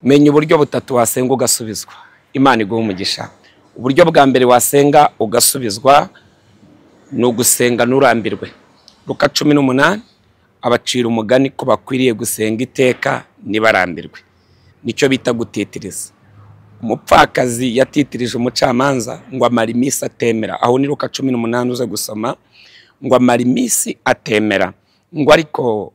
menya uburyo butatu wasenga ugasubizwa. Imana iguha umugisha. Uburyo bwa mbere wasenga ugasubizwa ni ugusenga nurambirwe. Luka 18 abacira umugani ko bakwiriye gusenga iteka nibarambirwe. Nicyo bita gutitiriza. Umupfakazi yatitirije umucamanza ngo amara iminsi atemera. Aho ni Luka 18 uze gusoma ngo amara iminsi atemera. Ngo ariko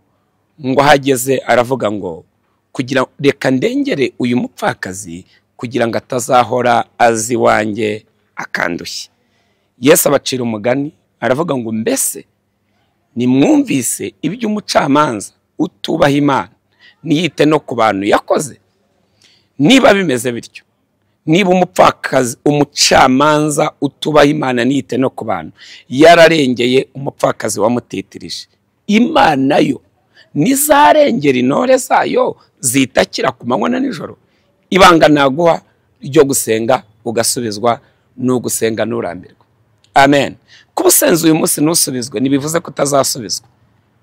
ngo hageze aravuga ngo kugira reka ndengere uyu mupfakazi kugira ngo atazahora azi wanjye akandushye. Yesu abacira umugani aravuga ngo mbese nimwumvise ibyo umucamanza utubaha Imana niyite no ku bantu yakoze. Niba bimeze bityo, niba umupfakazi umucamanza utubaha Imana niyite no ku bantu yararengeye umupfakazi wamutitirije, Imana yo nizarengera intore zayo zitakira ku manywa na nijoro. Ibanga naguha ryo gusenga ugasubizwa ni ugusenga nurambirwa. Amen. Kubusenza uyu munsi nusubizwe nibivuze ko utazasubizwa.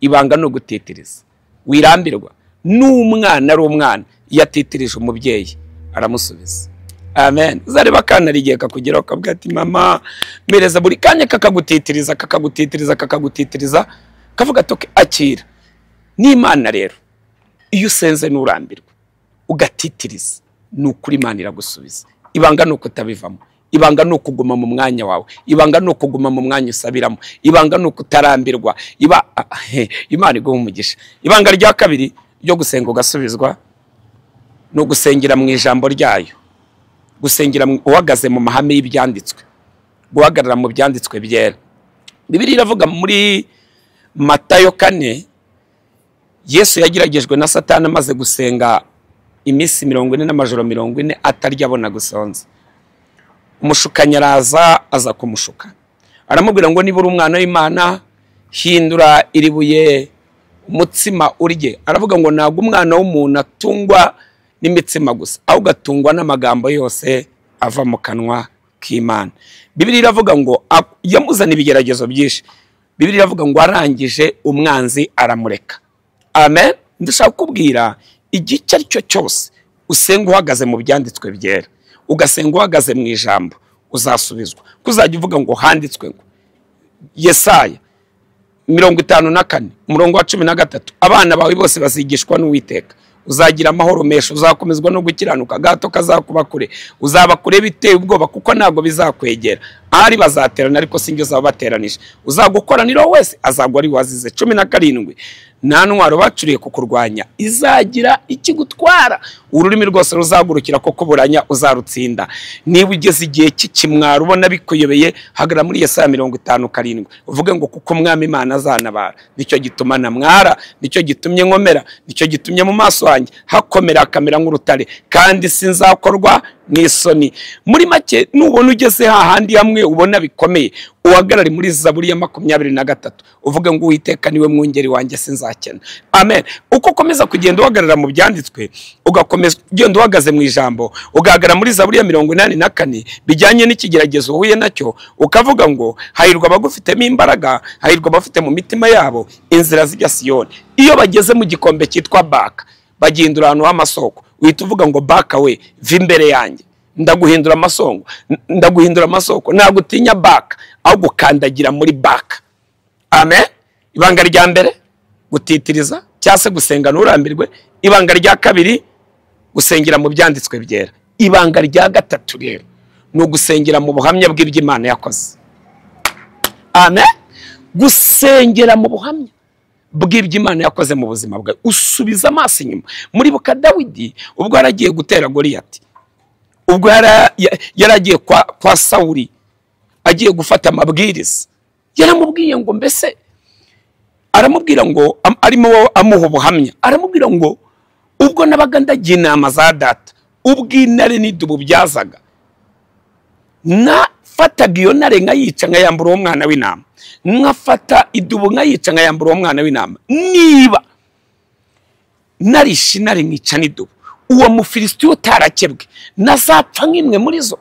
Ibanga no gutitiriza. Wirambirwa n'umwana ari umwana yatitirije umubyeyi aramusubiza. Amen. Zareba kana rigiye kakugeraho kabwa ati mama mereza buri kanya kakagutitiriza kavuga toke akira. N'Imana rero iyo usenze nurambirwa ugatitiriza nukuri Imana iragusubiza. Ibanga nuko utabivamo. Ibanga nuko kuguma mu mwanya wawe. Ibanga nuko kuguma mu mwanya usabiramo. Ibanga nuko utarambirwa. Imana iguha umugisha. Ibanga rya kabiri ryo gusenga ugasubizwa no gusengera mu ijambo ryayo. Gusengera uhagaze mu mahame y'ibyanditswe. Guhagarara mu byanditswe byera. Bibiliya iravuga muri Matayo 4 Yesu yagiragejwe na Satani amaze gusenga iminsi 40 n'amajoro 40 atarya abona gusonza. Umushukanyi araza aza kumushuka. Aramubwira ngo niba uri umwana w'Imana hindura iribuye umutsima urye. Aravuga ngo ntabwo umwana w'umuntu atungwa n'imitsima gusa, ahubwo atungwa n'amagambo yose ava mu kanwa k'Imana. Bibiliya iravuga ngo yamuzana ibigeragezo byinshi. Bibiliya iravuga ngo arangije umwanzi aramureka. Amen. Ndashaka kubwira igice aricyo cyose usenga uhagaze mu byanditswe byera, ugasenga uhagaze mu ijambo uzasubizwa. Kuzajya uvuga ngo handitswe ngo Yesaya 54 umurongo wa 13 abana bawe bose bazigishwa n'Uwiteka. Uzagira amahoro mesho, uzakomezwa no gukiranuka, gato kazakuba kure, uzaba kure biteye ubwoba kuko ntago bizakwegera. Ahari bazaterana ariko sinjye uzabateranije. Uzagukoranira wese azagwa ari wazize. 17 nta ntwaro bacuriye kukurwanya izagira ikigutwara. Ururimi rwose ruzagurukira ko kuburanya uzarutsinda. Niba ugeze igihe cy'ikimwaro ubona bikuyobeye, hagara muri Yesaya 57 uvuge ngo kuko umwami Imana azanabara. Nicyo gituma namwara, nicyo gitumye nkomera, nicyo gitumye mu maso wanjye hakomera akamera nk'urutare, kandi sinzakorwa n'isoni. Muri make nubona ugeze hahandi hamwe ubona bikomeye, uhagarare muri Zaburi ya 23 uvuge ngo Uwiteka niwe mwungeri wanjye sinzakena. Amen. Uko komeza kugenda uhagarara mu byanditswe, ugakomeza kugenda uhagaze mu ijambo, ugahagarara muri Zaburi ya 84 bijyanye n'ikigeragezo uhuye nacyo, ukavuga ngo hahirwa abagufitemo imbaraga, hahirwa abafite mu mitima yabo inzira zijya Siyoni. Iyo bageze mu gikombe cyitwa Baka bagindura ahantu h'amasoko, uhita uvuga ngo Baka we vi imbere yanjye, ndaguhindura amasoko, nagutinya Baka aho gukandagira muri Baka. Amen. Ibanga rya mbere gutitiriza cyase gusenga nurambirwe. Ibanga rya kabiri gusengera mu byanditswe byera. Ibanga rya gatatu rero no gusengera mu buhamya bw'iby'Imana yakoze. Amen. Gusengera mu buhamya bw'iby'Imana yakoze mu buzima bwawe, usubiza amaso inyuma. Muri buka Dawidi ubwo yaragiye gutera Goliyati, ubwo yaragiye kwa Sawuli agiye gufata amabwiriza, yaramubwiye ngo mbese aramubwira ngo arimo amuha ubuhamya, aramubwira ngo ubwo nabaga ndagiye inama za data, ubw'intare n'idubu byazaga, nafataga iyo ntare nkayica nkayambura uwo mwana w'intama, nkafata idubu nkayica nkayambura uwo mwana w'intama. Niba narishe intare nkica n'idubu, uwo Mufilisitiya utarakebwe nazapfa nk'imwe muri zo.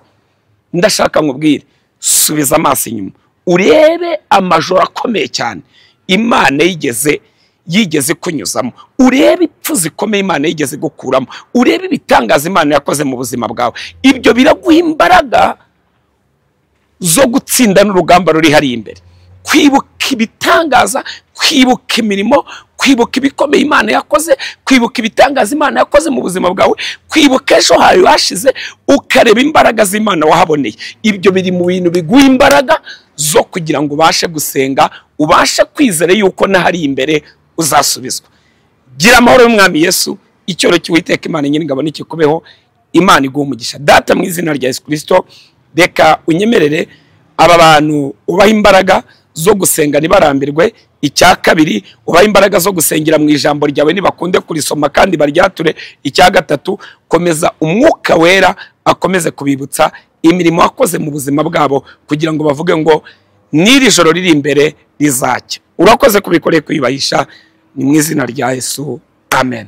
Ndashaka nkubwire, subiza amaso inyuma urebe amajoro akomeye cyane Imana yigeze yigeze kunyuzamo, urebe ipfu zikomeye Imana yigeze gukuramo, urebe ibitangaza Imana yakoze mu buzima bwawe. Ibyo biraguha imbaraga zo gutsinda n'urugamba ruri hari imbere. Kwibuka ibitangaza, kwibuka imirimo, kwibuka ibikomeye Imana yakoze, kwibuka ibitangaza Imana yakoze mu buzima bwawe, kwibuka ejo hawe hashize, ukareba imbaraga z'Imana wahaboneye. Ibyo biri mu bintu biguha imbaraga zo kugira ngo ubashe gusenga, ubashe kwizera yuko n'ahari imbere uzasubizwa. Gira amahoro y'Umwami Yesu, icyoro cy'Uwiteka Imana Nyiringabo nikikubeho. Imana iguha umugisha. Data, mu izina rya Yesu Kristo, reka unyemerere aba bantu ubaha imbaraga zo gusenga ntibarambirwe. Icya kabiri, ubaha imbaraga zo gusengera mu ijambo ryawe nibakunde kurisoma kandi baryature. Icya gatatu, komeza Umwuka Wera akomeze kubibutsa imirimo wakoze mu buzima bwabo, kugira ngo bavuge ngo n'iri joro riri imbere rizacya. Urakoze kubikoreye kwiyubahisha, ni mu izina rya Yesu, amen.